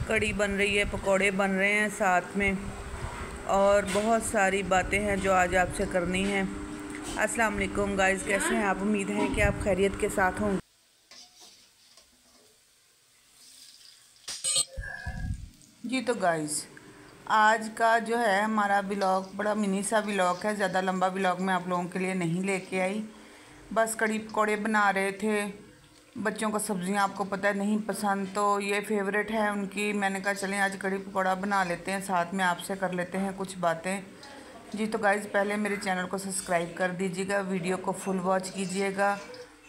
कड़ी बन रही है, पकोड़े बन रहे हैं साथ में, और बहुत सारी बातें हैं जो आज आपसे करनी है। अस्सलाम वालेकुम गाइस, कैसे हैं आप? उम्मीद है कि आप खैरियत के साथ होंगे। जी तो गाइस, आज का जो है हमारा व्लॉग बड़ा मिनी सा व्लॉग है, ज़्यादा लंबा व्लॉग मैं आप लोगों के लिए नहीं लेके आई। बस कड़ी पकौड़े बना रहे थे। बच्चों को सब्जियां आपको पता है नहीं पसंद, तो ये फेवरेट है उनकी। मैंने कहा चलें आज कड़ी पकौड़ा बना लेते हैं, साथ में आपसे कर लेते हैं कुछ बातें। जी तो गाइज़, पहले मेरे चैनल को सब्सक्राइब कर दीजिएगा, वीडियो को फुल वॉच कीजिएगा,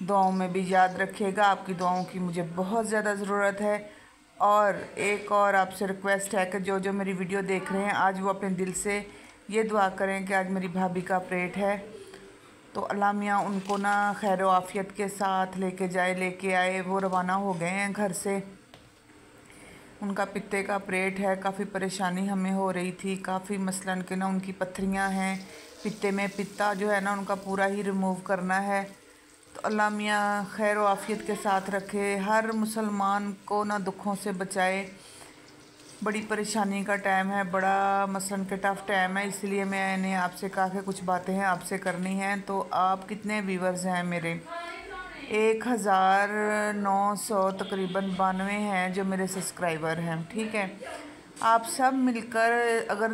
दुआओं में भी याद रखिएगा। आपकी दुआओं की मुझे बहुत ज़्यादा ज़रूरत है। और एक और आपसे रिक्वेस्ट है कि जो जो मेरी वीडियो देख रहे हैं आज वो अपने दिल से ये दुआ करें कि आज मेरी भाभी का ऑपरेट है, तो अल्लाह मियाँ उनको ना खैर आफ़ियत के साथ लेके आए। वो रवाना हो गए हैं घर से। उनका पित्ते का ऑपरेट है। काफ़ी परेशानी हमें हो रही थी, काफ़ी मसलन के ना उनकी पत्थरियां हैं पित्ते में। पित्ता जो है ना उनका पूरा ही रिमूव करना है। तो अल्लाह मियाँ खैर आफ़ियत के साथ रखे, हर मुसलमान को ना दुखों से बचाए। बड़ी परेशानी का टाइम है, बड़ा मसलन के टफ़ टाइम है, इसलिए मैंने आपसे कहा कि कुछ बातें हैं आपसे करनी हैं। तो आप कितने व्यूवर्स हैं मेरे? 1900 तकरीबन 92 हैं जो मेरे सब्सक्राइबर हैं, ठीक है। आप सब मिलकर अगर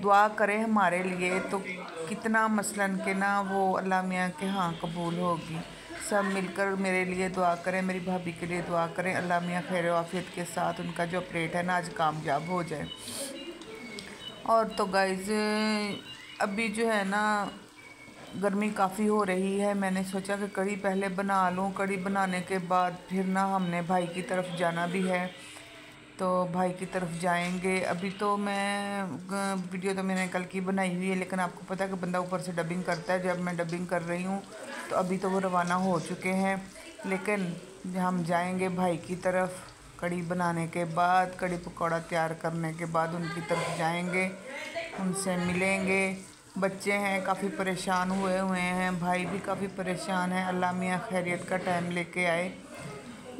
दुआ करें हमारे लिए तो कितना मसलन के ना वो अल्लाह मियाँ के हाँ कबूल होगी। सब मिलकर मेरे लिए दुआ करें, मेरी भाभी के लिए दुआ करें। अल्लाह मियाँ खैर आफ़ियत के साथ उनका जो ऑपरेट है ना आज कामयाब हो जाए। और तो गाइज़, अभी जो है ना गर्मी काफ़ी हो रही है। मैंने सोचा कि कड़ी पहले बना लूँ, कड़ी बनाने के बाद फिर ना हमने भाई की तरफ जाना भी है, तो भाई की तरफ जाएंगे। अभी तो मैं वीडियो तो मैंने कल की बनाई हुई है, लेकिन आपको पता है कि बंदा ऊपर से डबिंग करता है। जब मैं डबिंग कर रही हूँ तो अभी तो वो रवाना हो चुके हैं, लेकिन हम जाएंगे भाई की तरफ। कड़ी बनाने के बाद, कड़ी पकौड़ा तैयार करने के बाद उनकी तरफ जाएंगे, उनसे मिलेंगे। बच्चे हैं काफ़ी परेशान हुए हैं, भाई भी काफ़ी परेशान है। अल्लाह मियाँ खैरियत का टाइम लेके आए।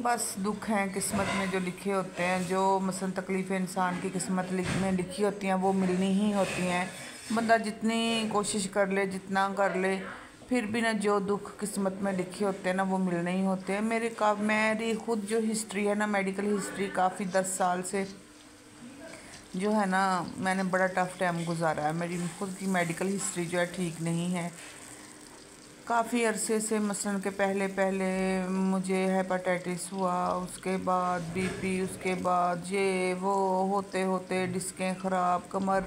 बस दुख हैं किस्मत में जो लिखे होते हैं, जो मसलन तकलीफ़ें इंसान की किस्मत में लिखी होती हैं वो मिलनी ही होती हैं। बंदा जितनी कोशिश कर ले, जितना कर ले, फिर भी ना जो दुख किस्मत में लिखे होते हैं ना वो मिलने ही होते हैं। मेरी खुद जो हिस्ट्री है ना, मेडिकल हिस्ट्री, काफ़ी 10 साल से जो है ना मैंने बड़ा टफ़ टाइम गुजारा है। मेरी खुद की मेडिकल हिस्ट्री जो है ठीक नहीं है। काफ़ी अरसे से मसलन के पहले मुझे हेपाटाइटिस हुआ, उसके बाद बीपी, उसके बाद ये वो होते होते डिस्कें ख़राब, कमर,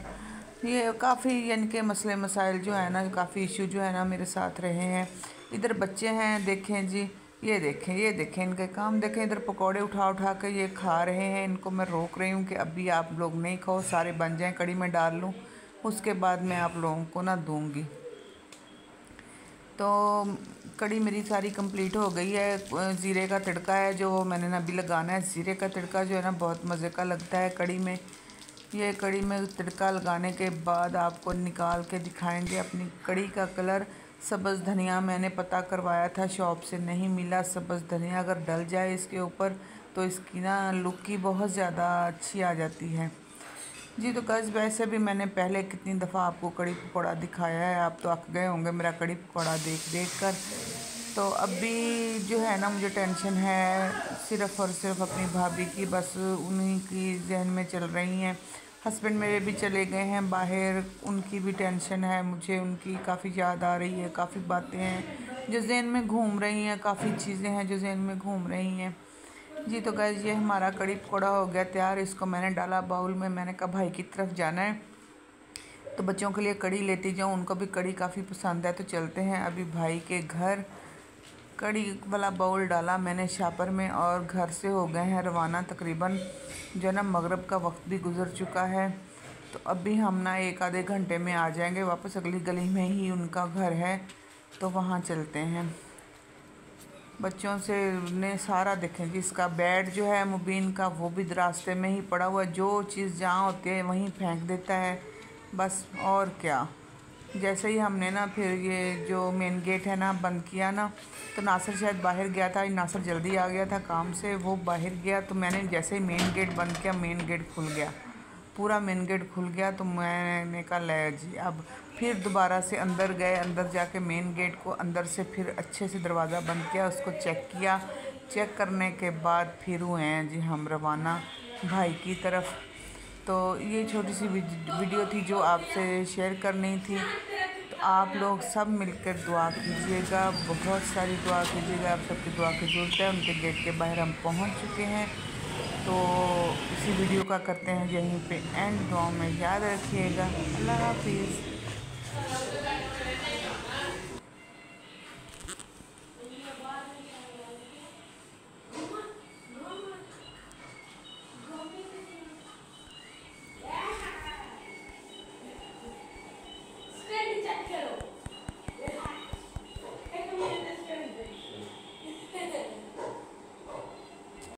ये काफ़ी यानी कि मसले मसाइल जो है ना, काफ़ी इशू जो है ना मेरे साथ रहे हैं। इधर बच्चे हैं, देखें जी, ये देखें इनके काम देखें। इधर पकोड़े उठा उठा के ये खा रहे हैं। इनको मैं रोक रही हूँ कि अभी आप लोग नहीं खाओ, सारे बन जाएं, कड़ी में डाल लूँ, उसके बाद मैं आप लोगों को ना दूँगी। तो कड़ी मेरी सारी कंप्लीट हो गई है। ज़ीरे का तड़का है जो मैंने ना अभी लगाना है। ज़ीरे का तड़का जो है ना बहुत मज़े का लगता है कड़ी में। ये कड़ी में तड़का लगाने के बाद आपको निकाल के दिखाएंगे अपनी कड़ी का कलर। सब्ज़ धनिया मैंने पता करवाया था, शॉप से नहीं मिला। सब्ज़ धनिया अगर डल जाए इसके ऊपर तो इसकी ना लुक ही बहुत ज़्यादा अच्छी आ जाती है। जी तो गाइस, वैसे भी मैंने पहले कितनी दफ़ा आपको कड़ी पकौड़ा दिखाया है, आप तो अक गए होंगे मेरा कड़ी पकौड़ा देख कर। तो अभी जो है ना मुझे टेंशन है सिर्फ़ और सिर्फ अपनी भाभी की, बस उन्हीं की जहन में चल रही हैं। हस्बैंड मेरे भी चले गए हैं बाहर, उनकी भी टेंशन है मुझे, उनकी काफ़ी याद आ रही है, काफ़ी बातें हैं जो जहन में घूम रही हैं, काफ़ी चीज़ें हैं जो जहन में घूम रही हैं। जी तो गाइस, ये हमारा कड़ी पकौड़ा हो गया तैयार। इसको मैंने डाला बाउल में। मैंने कहा भाई की तरफ जाना है तो बच्चों के लिए कड़ी लेती जाऊँ, उनको भी कड़ी काफ़ी पसंद है। तो चलते हैं अभी भाई के घर। कड़ी वाला बाउल डाला मैंने शापर में और घर से हो गए हैं रवाना। तकरीबन जो है ना मगरिब का वक्त भी गुजर चुका है, तो अभी हम ना 1 आधे घंटे में आ जाएंगे वापस। अगली गली में ही उनका घर है, तो वहाँ चलते हैं। बच्चों से ने सारा देखें कि इसका बेड जो है मुबीन का वो भी रास्ते में ही पड़ा हुआ है। जो चीज़ जहाँ होती है वहीं फेंक देता है, बस और क्या। जैसे ही हमने ना फिर ये जो मेन गेट है ना बंद किया ना, तो नासिर शायद बाहर गया था। नासिर जल्दी आ गया था काम से, वो बाहर गया तो मैंने जैसे ही मेन गेट बंद किया, मेन गेट खुल गया, पूरा मेन गेट खुल गया। तो मैंने कहा ले जी, अब फिर दोबारा से अंदर गए, अंदर जाके मेन गेट को अंदर से फिर अच्छे से दरवाज़ा बंद किया, उसको चेक किया। चेक करने के बाद फिर हुए हैं जी हम रवाना भाई की तरफ। तो ये छोटी सी वीडियो थी जो आपसे शेयर करनी थी। तो आप लोग सब मिलकर दुआ कीजिएगा, बहुत सारी दुआ कीजिएगा, आप सबकी दुआ की ज़रूरत है। उनके गेट के बाहर हम पहुंच चुके हैं। तो इसी वीडियो का करते हैं यहीं पे एंड। दुआ में याद रखिएगा। अल्लाह हाफिज़।